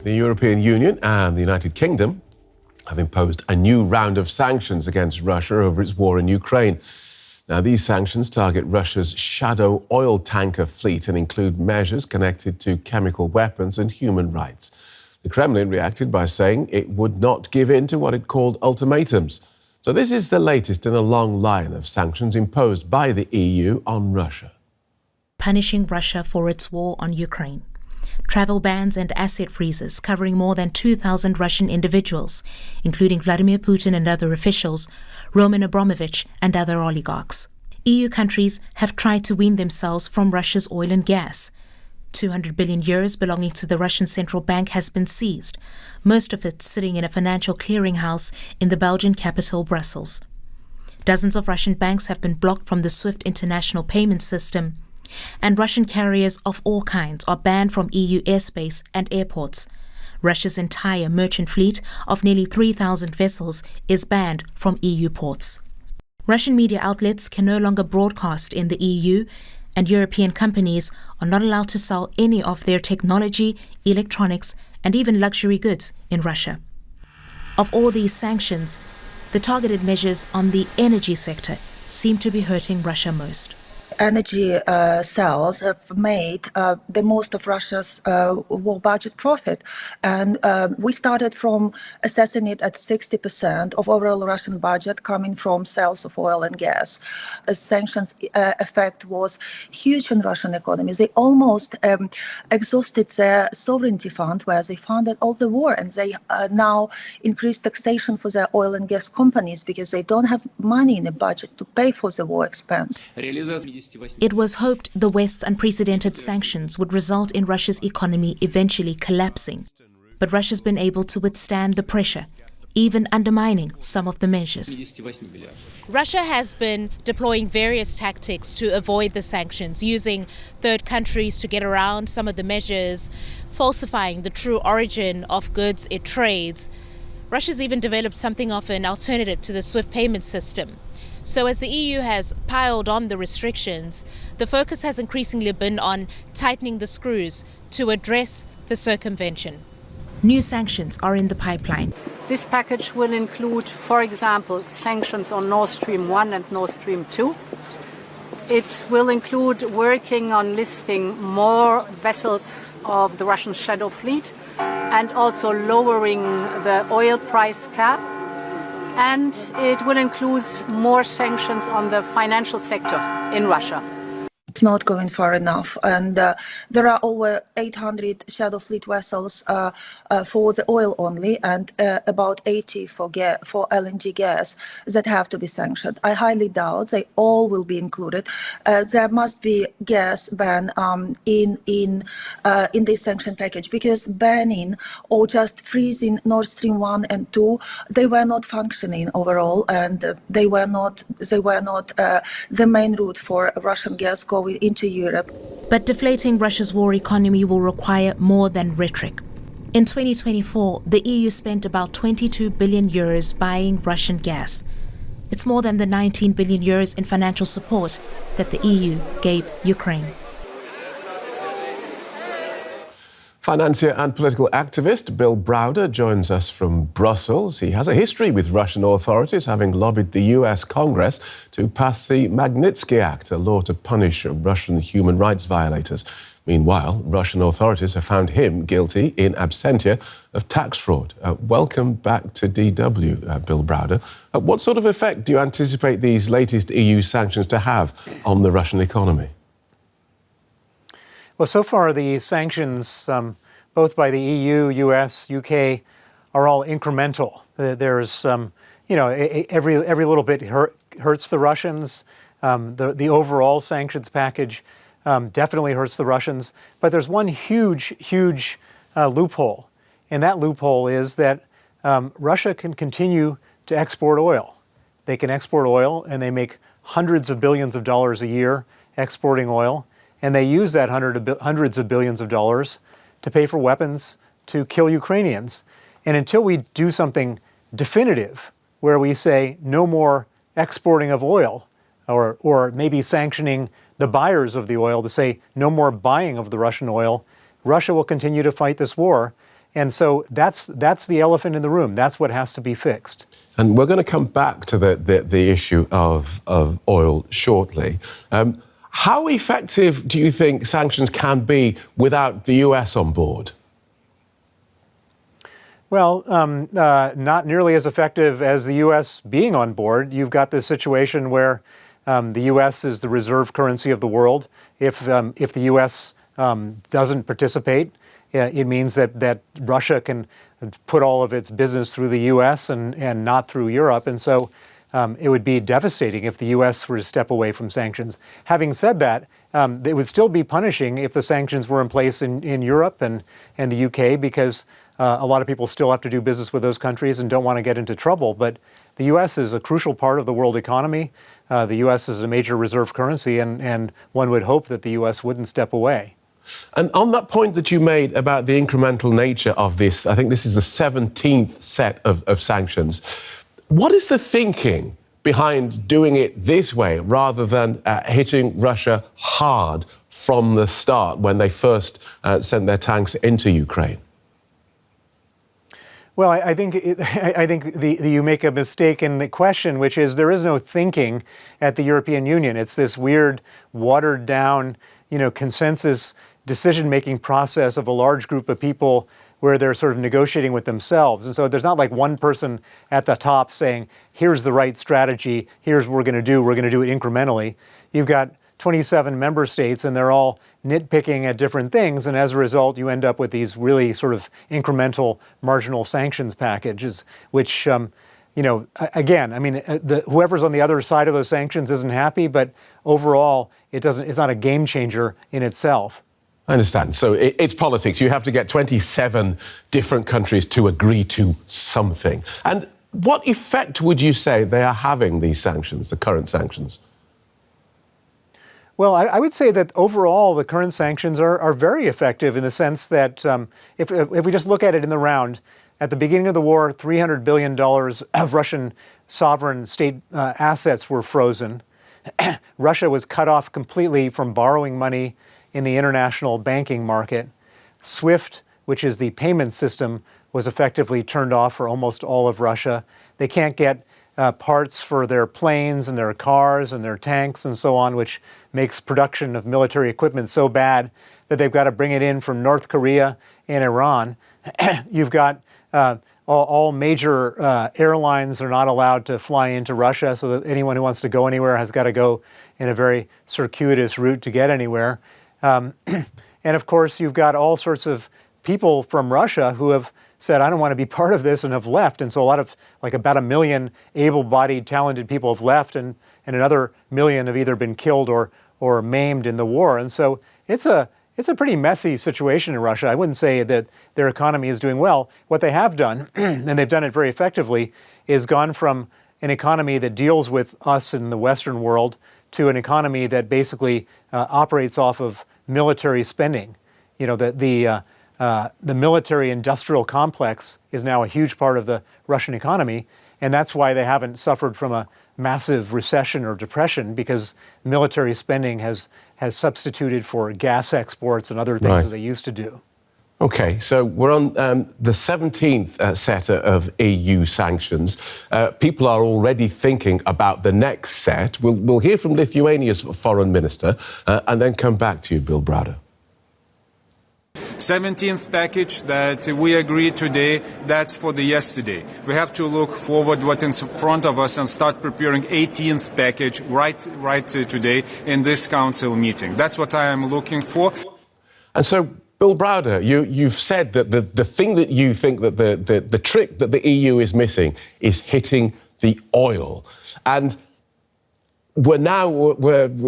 The European Union and the United Kingdom have imposed a new round of sanctions against Russia over its war in Ukraine. Now, these sanctions target Russia's shadow oil tanker fleet and include measures connected to chemical weapons and human rights. The Kremlin reacted by saying it would not give in to what it called ultimatums. So this is the latest in a long line of sanctions imposed by the EU on Russia. Punishing Russia for its war on Ukraine. Travel bans and asset freezes covering more than 2,000 Russian individuals, including Vladimir Putin and other officials, Roman Abramovich and other oligarchs. EU countries have tried to wean themselves from Russia's oil and gas. 200 billion euros belonging to the Russian central bank has been seized, most of it sitting in a financial clearinghouse in the Belgian capital, Brussels. Dozens of Russian banks have been blocked from the SWIFT international payment system, and Russian carriers of all kinds are banned from EU airspace and airports. Russia's entire merchant fleet of nearly 3,000 vessels is banned from EU ports. Russian media outlets can no longer broadcast in the EU, and European companies are not allowed to sell any of their technology, electronics, and even luxury goods in Russia. Of all these sanctions, the targeted measures on the energy sector seem to be hurting Russia most. Energy sales have made the most of Russia's war budget profit. And we started from assessing it at 60% of overall Russian budget coming from sales of oil and gas. The sanctions effect was huge in Russian economy. They almost exhausted their sovereignty fund where they funded all the war, and they now increased taxation for their oil and gas companies because they don't have money in the budget to pay for the war expense. It was hoped the West's unprecedented sanctions would result in Russia's economy eventually collapsing. But Russia's been able to withstand the pressure, even undermining some of the measures. Russia has been deploying various tactics to avoid the sanctions, using third countries to get around some of the measures, falsifying the true origin of goods it trades. Russia's even developed something of an alternative to the SWIFT payment system. So as the EU has piled on the restrictions, the focus has increasingly been on tightening the screws to address the circumvention. New sanctions are in the pipeline. This package will include, for example, sanctions on Nord Stream 1 and Nord Stream 2. It will include working on listing more vessels of the Russian shadow fleet and also lowering the oil price cap. And it will include more sanctions on the financial sector in Russia. It's not going far enough, and there are over 800 shadow fleet vessels for the oil only, and about 80 for LNG gas that have to be sanctioned. I highly doubt they all will be included. There must be gas ban in this sanction package, because banning or just freezing Nord Stream 1 and 2, they were not functioning overall, and they were not the main route for Russian gas going into Europe. But deflating Russia's war economy will require more than rhetoric. In 2024, the EU spent about 22 billion euros buying Russian gas. It's more than the 19 billion euros in financial support that the EU gave Ukraine. Financier and political activist Bill Browder joins us from Brussels. He has a history with Russian authorities, having lobbied the US Congress to pass the Magnitsky Act, a law to punish Russian human rights violators. Meanwhile, Russian authorities have found him guilty in absentia of tax fraud. Welcome back to DW, Bill Browder. What sort of effect do you anticipate these latest EU sanctions to have on the Russian economy? Well, so far the sanctions, both by the EU, US, UK, are all incremental. There's, every little bit hurts the Russians. The overall sanctions package definitely hurts the Russians. But there's one huge loophole, and that loophole is that Russia can continue to export oil. They can export oil, and they make hundreds of billions of dollars a year exporting oil. And they use that hundreds of billions of dollars to pay for weapons to kill Ukrainians. And until we do something definitive, where we say no more exporting of oil, or maybe sanctioning the buyers of the oil to say no more buying of the Russian oil, Russia will continue to fight this war. And so that's the elephant in the room. That's what has to be fixed. And we're going to come back to the issue of oil shortly. How effective do you think sanctions can be without the US on board? Well, not nearly as effective as the U.S. being on board. You've got this situation where the U.S. is the reserve currency of the world. If the U.S. Doesn't participate, it means that Russia can put all of its business through the U.S. and not through Europe. And so it would be devastating if the U.S. were to step away from sanctions. Having said that, it would still be punishing if the sanctions were in place in Europe and the U.K. because a lot of people still have to do business with those countries and don't want to get into trouble. But the U.S. is a crucial part of the world economy. The U.S. is a major reserve currency, and one would hope that the U.S. wouldn't step away. And on that point that you made about the incremental nature of this, I think this is the 17th set of sanctions. What is the thinking behind doing it this way rather than hitting Russia hard from the start when they first sent their tanks into Ukraine? Well, I think you make a mistake in the question, which is there is no thinking at the European Union. It's this weird, watered down, consensus decision-making process of a large group of people where they're sort of negotiating with themselves. And so there's not like one person at the top saying, here's the right strategy, here's what we're going to do it incrementally. You've got 27 member states, and they're all nitpicking at different things, and as a result, you end up with these really sort of incremental, marginal sanctions packages, which, again, I mean, whoever's on the other side of those sanctions isn't happy, but overall, it's not a game changer in itself. I understand. So it's politics. You have to get 27 different countries to agree to something. And what effect would you say they are having, these sanctions, the current sanctions? Well, I would say that overall the current sanctions are very effective in the sense that if we just look at it in the round, at the beginning of the war, $300 billion of Russian sovereign state assets were frozen. Russia was cut off completely from borrowing money in the international banking market. SWIFT, which is the payment system, was effectively turned off for almost all of Russia. They can't get parts for their planes and their cars and their tanks and so on, which makes production of military equipment so bad that they've got to bring it in from North Korea and Iran. You've got all major airlines are not allowed to fly into Russia, so that anyone who wants to go anywhere has got to go in a very circuitous route to get anywhere. And of course, you've got all sorts of people from Russia who have said, I don't want to be part of this, and have left. And so about 1 million able-bodied, talented people have left, and another million have either been killed or maimed in the war. And so it's a pretty messy situation in Russia. I wouldn't say that their economy is doing well. What they have done, and they've done it very effectively, is gone from an economy that deals with us in the Western world to an economy that basically operates off of military spending. The military-industrial complex is now a huge part of the Russian economy, and that's why they haven't suffered from a massive recession or depression, because military spending has substituted for gas exports and other things as they used to do. Okay, so we're on the 17th set of EU sanctions. People are already thinking about the next set. We'll hear from Lithuania's foreign minister and then come back to you, Bill Browder. 17th package that we agreed today, that's for the yesterday. We have to look forward what's in front of us and start preparing 18th package right today in this council meeting. That's what I am looking for. And so, Bill Browder, you've said that the thing that you think that the trick that the EU is missing is hitting the oil. And we're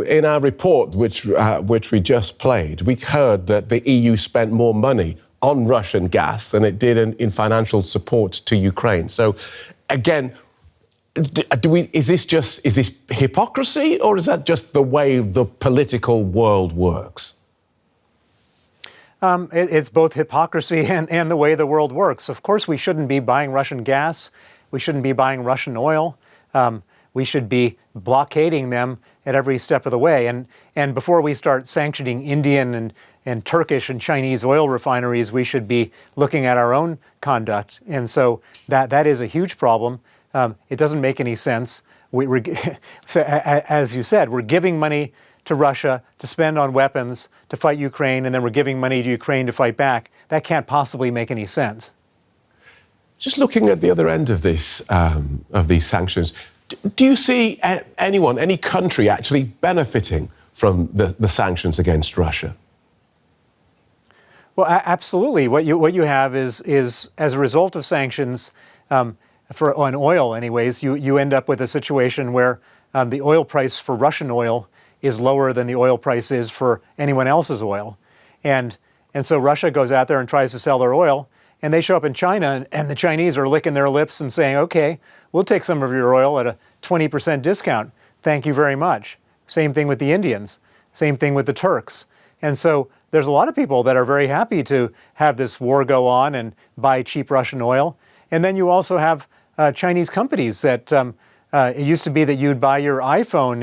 in our report, which we just played, we heard that the EU spent more money on Russian gas than it did in financial support to Ukraine. So, again, is this hypocrisy, or is that just the way the political world works? It's both hypocrisy and the way the world works. Of course, we shouldn't be buying Russian gas. We shouldn't be buying Russian oil. We should be blockading them at every step of the way. And before we start sanctioning Indian and Turkish and Chinese oil refineries, we should be looking at our own conduct. And so that is a huge problem. It doesn't make any sense. So, as you said, we're giving money to Russia to spend on weapons to fight Ukraine, and then we're giving money to Ukraine to fight back. That can't possibly make any sense. Just looking at the other end of this, of these sanctions, do you see anyone, any country actually benefiting from the sanctions against Russia? Well, absolutely. What you have is as a result of sanctions, on oil anyways, you end up with a situation where the oil price for Russian oil is lower than the oil price is for anyone else's oil. And so Russia goes out there and tries to sell their oil, and they show up in China, and the Chinese are licking their lips and saying, okay, we'll take some of your oil at a 20% discount. Thank you very much. Same thing with the Indians. Same thing with the Turks. And so there's a lot of people that are very happy to have this war go on and buy cheap Russian oil. And then you also have Chinese companies that it used to be that you'd buy your iPhone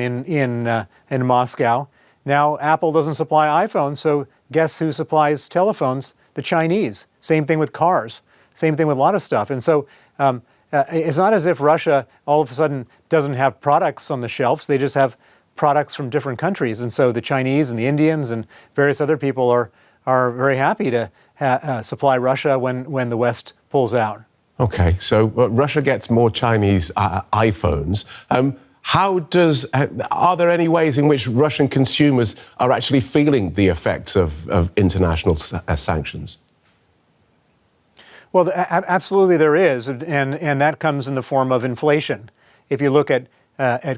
in Moscow. Now Apple doesn't supply iPhones, so guess who supplies telephones? The Chinese. Same thing with cars. Same thing with a lot of stuff. And so it's not as if Russia all of a sudden doesn't have products on the shelves. They just have products from different countries. And so the Chinese and the Indians and various other people are very happy to supply Russia when the West pulls out. Okay, so Russia gets more Chinese iPhones. Are there any ways in which Russian consumers are actually feeling the effects of international sanctions? Well, absolutely there is, and that comes in the form of inflation. If you look at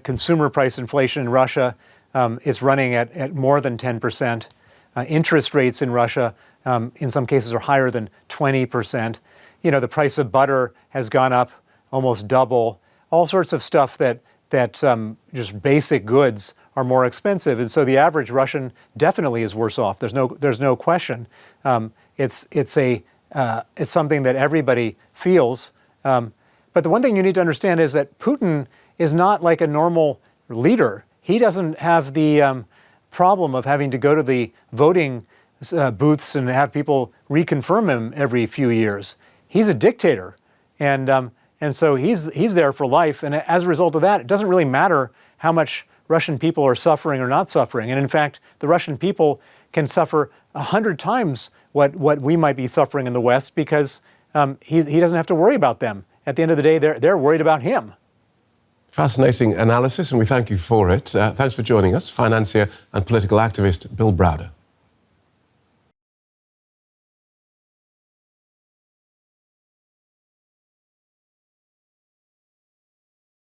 consumer price inflation in Russia, it's running at more than 10%. Interest rates in Russia, in some cases, are higher than 20%. You know, the price of butter has gone up almost double. All sorts of stuff that just basic goods are more expensive, and so the average Russian definitely is worse off. There's no question. It's something that everybody feels. But the one thing you need to understand is that Putin is not like a normal leader. He doesn't have the problem of having to go to the voting booths and have people reconfirm him every few years. He's a dictator, and so he's there for life. And as a result of that, it doesn't really matter how much Russian people are suffering or not suffering. And in fact, the Russian people can suffer 100 times what we might be suffering in the West, because he doesn't have to worry about them. At the end of the day, they're worried about him. Fascinating analysis, and we thank you for it. Thanks for joining us, financier and political activist Bill Browder.